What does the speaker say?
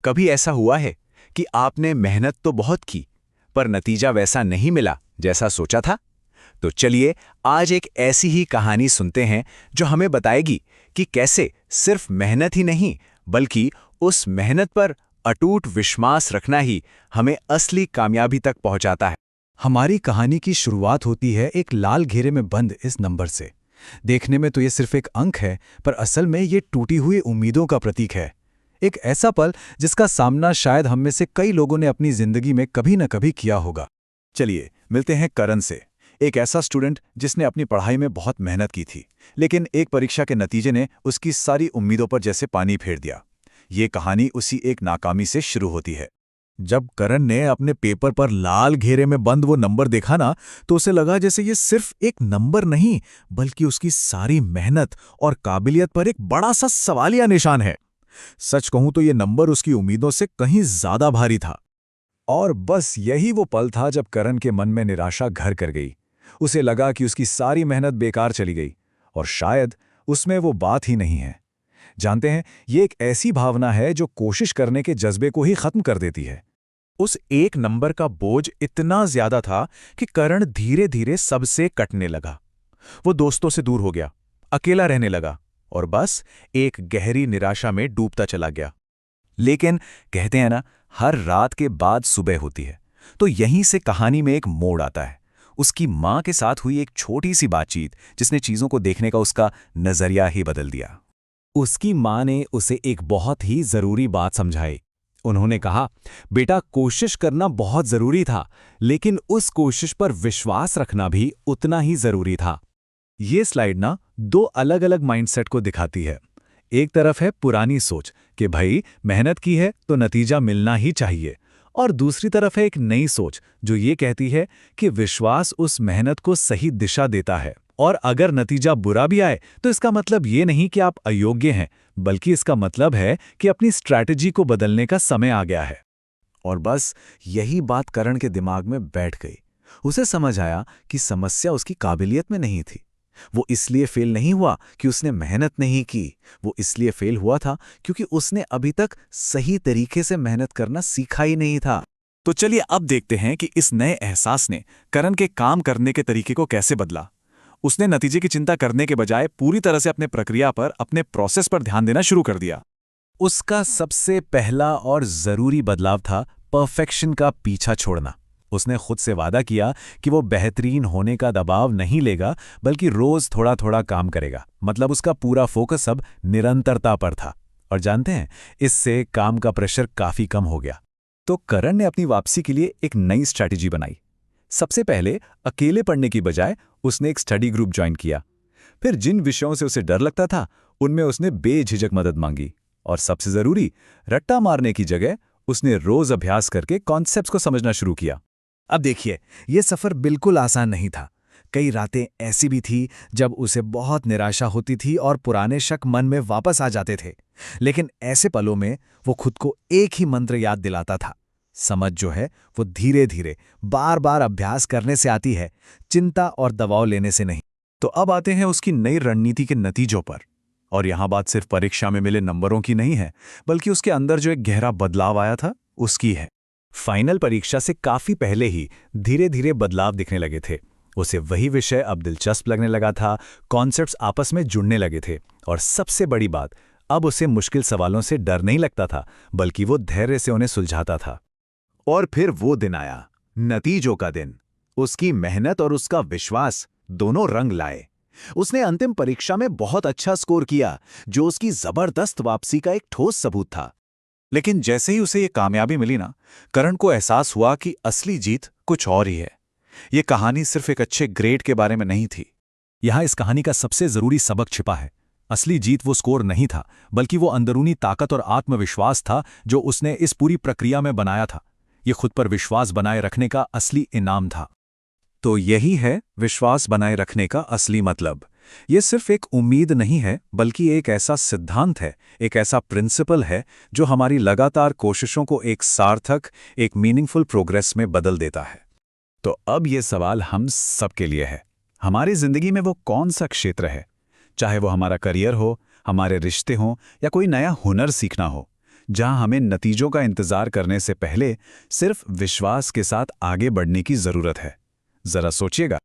कभी ऐसा हुआ है कि आपने मेहनत तो बहुत की, पर नतीजा वैसा नहीं मिला जैसा सोचा था? तो चलिए आज एक ऐसी ही कहानी सुनते हैं जो हमें बताएगी कि कैसे सिर्फ मेहनत ही नहीं, बल्कि उस मेहनत पर अटूट विश्वास रखना ही हमें असली कामयाबी तक पहुंचाता है। हमारी कहानी की शुरुआत होती है एक लाल घेरे में बंद इस नंबर से। देखने में तो ये सिर्फ एक अंक है, पर असल में ये टूटी हुई उम्मीदों का प्रतीक है। एक ऐसा पल जिसका सामना शायद हम में से कई लोगों ने अपनी जिंदगी में कभी न कभी किया होगा। चलिए मिलते हैं करण से। एक ऐसा स्टूडेंट जिसने अपनी पढ़ाई में बहुत मेहनत की थी, लेकिन एक परीक्षा के नतीजे ने उसकी सारी उम्मीदों पर जैसे पानी फेर दिया। ये कहानी उसी एक नाकामी से शुरू होती है। जब करण ने अपने पेपर पर लाल घेरे में बंद वो नंबर देखा ना, तो उसे लगा जैसे ये सिर्फ एक नंबर नहीं, बल्कि उसकी सारी मेहनत और काबिलियत पर एक बड़ा सा सवालिया निशान है। सच कहूं तो ये नंबर उसकी उम्मीदों से कहीं ज्यादा भारी था। और बस यही वो पल था जब करण के मन में निराशा घर कर गई। उसे लगा कि उसकी सारी मेहनत बेकार चली गई, और शायद उसमें वो बात ही नहीं है। जानते हैं, ये एक ऐसी भावना है जो कोशिश करने के जज्बे को ही खत्म कर देती है। उस एक नंबर का बोझ इतना ज्यादा था कि करण धीरे धीरे सबसे कटने लगा। वो दोस्तों से दूर हो गया, अकेला रहने लगा और बस एक गहरी निराशा में डूबता चला गया। लेकिन कहते हैं ना, हर रात के बाद सुबह होती है। तो यहीं से कहानी में एक मोड़ आता है। उसकी माँ के साथ हुई एक छोटी सी बातचीत जिसने चीजों को देखने का उसका नजरिया ही बदल दिया। उसकी माँ ने उसे एक बहुत ही जरूरी बात समझाई। उन्होंने कहा, बेटा, कोशिश करना बहुत जरूरी था, लेकिन उस कोशिश पर विश्वास रखना भी उतना ही जरूरी था। ये स्लाइड ना दो अलग अलग माइंडसेट को दिखाती है। एक तरफ है पुरानी सोच कि भाई मेहनत की है तो नतीजा मिलना ही चाहिए, और दूसरी तरफ है एक नई सोच जो ये कहती है कि विश्वास उस मेहनत को सही दिशा देता है, और अगर नतीजा बुरा भी आए तो इसका मतलब ये नहीं कि आप अयोग्य हैं, बल्कि इसका मतलब है कि अपनी स्ट्रैटेजी को बदलने का समय आ गया है। और बस यही बात करण के दिमाग में बैठ गई। उसे समझ आया कि समस्या उसकी काबिलियत में नहीं थी। वो इसलिए फेल नहीं हुआ कि उसने मेहनत नहीं की, वो इसलिए फेल हुआ था क्योंकि उसने अभी तक सही तरीके से मेहनत करना सीखा ही नहीं था। तो चलिए अब देखते हैं कि इस नए एहसास ने करण के काम करने के तरीके को कैसे बदला। उसने नतीजे की चिंता करने के बजाय पूरी तरह से अपने प्रक्रिया पर, अपने प्रोसेस पर ध्यान देना शुरू कर दिया। उसका सबसे पहला और जरूरी बदलाव था परफेक्शन का पीछा छोड़ना। उसने खुद से वादा किया कि वो बेहतरीन होने का दबाव नहीं लेगा, बल्कि रोज थोड़ा थोड़ा काम करेगा। मतलब उसका पूरा फोकस अब निरंतरता पर था। और जानते हैं, इससे काम का प्रेशर काफी कम हो गया। तो करण ने अपनी वापसी के लिए एक नई स्ट्रैटेजी बनाई। सबसे पहले अकेले पढ़ने की बजाय उसने एक स्टडी ग्रुप ज्वाइन किया। फिर जिन विषयों से उसे डर लगता था, उनमें उसने बेझिझक मदद मांगी। और सबसे जरूरी, रट्टा मारने की जगह उसने रोज अभ्यास करके कॉन्सेप्ट्स को समझना शुरू किया। अब देखिए, ये सफर बिल्कुल आसान नहीं था। कई रातें ऐसी भी थी जब उसे बहुत निराशा होती थी और पुराने शक मन में वापस आ जाते थे। लेकिन ऐसे पलों में वो खुद को एक ही मंत्र याद दिलाता था, समझ जो है वो धीरे धीरे बार बार अभ्यास करने से आती है, चिंता और दबाव लेने से नहीं। तो अब आते हैं उसकी नई रणनीति के नतीजों पर। और यहां बात सिर्फ परीक्षा में मिले नंबरों की नहीं है, बल्कि उसके अंदर जो एक गहरा बदलाव आया था उसकी है। फाइनल परीक्षा से काफी पहले ही धीरे धीरे बदलाव दिखने लगे थे। उसे वही विषय अब दिलचस्प लगने लगा था, कॉन्सेप्ट्स आपस में जुड़ने लगे थे, और सबसे बड़ी बात, अब उसे मुश्किल सवालों से डर नहीं लगता था, बल्कि वो धैर्य से उन्हें सुलझाता था। और फिर वो दिन आया, नतीजों का दिन। उसकी मेहनत और उसका विश्वास दोनों रंग लाए। उसने अंतिम परीक्षा में बहुत अच्छा स्कोर किया, जो उसकी जबरदस्त वापसी का एक ठोस सबूत था। लेकिन जैसे ही उसे ये कामयाबी मिली ना, करण को एहसास हुआ कि असली जीत कुछ और ही है। ये कहानी सिर्फ एक अच्छे ग्रेड के बारे में नहीं थी। यहां इस कहानी का सबसे जरूरी सबक छिपा है। असली जीत वो स्कोर नहीं था, बल्कि वो अंदरूनी ताकत और आत्मविश्वास था जो उसने इस पूरी प्रक्रिया में बनाया था। ये खुद पर विश्वास बनाए रखने का असली इनाम था। तो यही है विश्वास बनाए रखने का असली मतलब। ये सिर्फ एक उम्मीद नहीं है, बल्कि एक ऐसा सिद्धांत है, एक ऐसा प्रिंसिपल है जो हमारी लगातार कोशिशों को एक सार्थक, एक मीनिंगफुल प्रोग्रेस में बदल देता है। तो अब ये सवाल हम सबके लिए है। हमारी जिंदगी में वो कौन सा क्षेत्र है, चाहे वो हमारा करियर हो, हमारे रिश्ते हों, या कोई नया हुनर सीखना हो, जहां हमें नतीजों का इंतजार करने से पहले सिर्फ विश्वास के साथ आगे बढ़ने की जरूरत है। जरा सोचिएगा।